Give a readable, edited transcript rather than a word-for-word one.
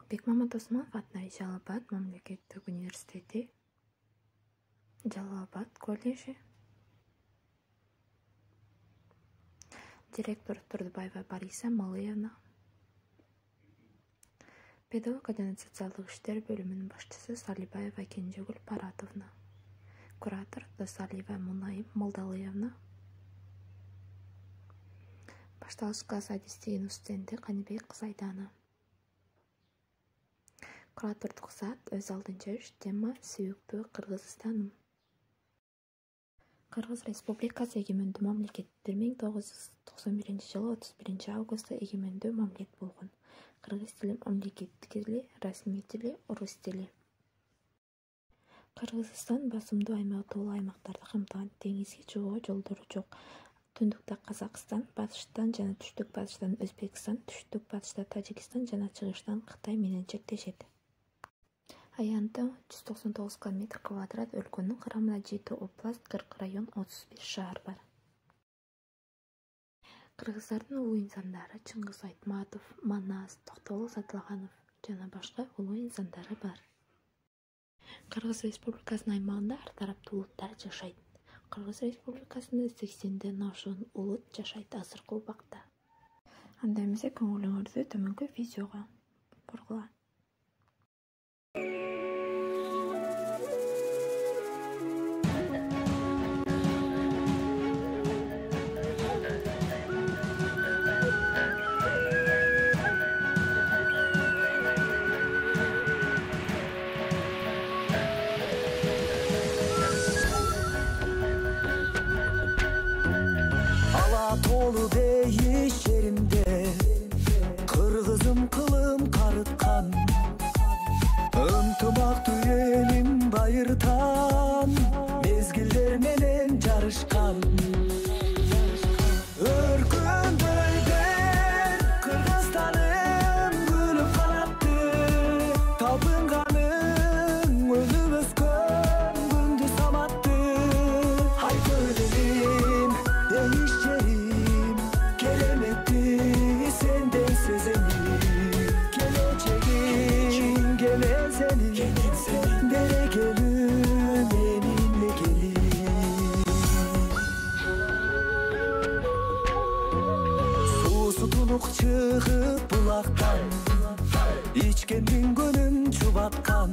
Бекмамат Осмонов атындағы Жалал Абад мемлекеттік университеті, Жалал Абад колледжі, директор Турдубаева Бориса Малыевна, педагог және социалдық іштер бөлімінің басшысы Салибаева Кенжегүл Паратовна, куратор Досалиева Мунаим Молдалыевна, башталыш класс әдістеген студенті Қанибек Қызайдана. Куратордық зат өз алдынша үш тема сүйікті Қырғызстаным. Қырғыз Республикасы егеменді мемлекет 1991 жылы 31 августа егеменді мемлекет болған. Қырғыз тілі мемлекеттік тілі, ресми тілі, орыс тілі. Қырғызстан басымды аймағы толы аймақтарды қамтыған, теңізге шығуға жолдары жоқ. Түндікте Қазақстан, батыштан және түштік батыштан Өзбекстан, түштік батышта Тәжікстан және шығыштан Қытай менен шектешеді. Аянты 199 км квадрат өлкөнүн курамында 7 область, 40 район, 35 шаар бар. Кыргыздардын улуу инсандары Чыңгыз Айтматов, Манас, Токтогул Сатылганов жана башка улуу инсандары бар. Кыргыз Республикасынын аймагында ар тараптуу улуттар жашайт. Кыргыз Республикасында 80ден ашуун улут жашайт азыркы убакта. Анда эмесе көңүлүңүздү төмөнкү видеого бургулаңыз. Толу дейиш жеримде кыргызым кылым карыткан ынтымактуу элим байыртан мезгилдер менен жарышкан өркүндөйдөн Кыргызстаным гүлүп канатты табынганың өнүп өскөн күндү саматты айкөл элим дейиш жерим келеметти сенден сеземин келечегим келесени берекелүү менинle келин суусу тунук чыгып булактан ичкендин көнүн чубаткан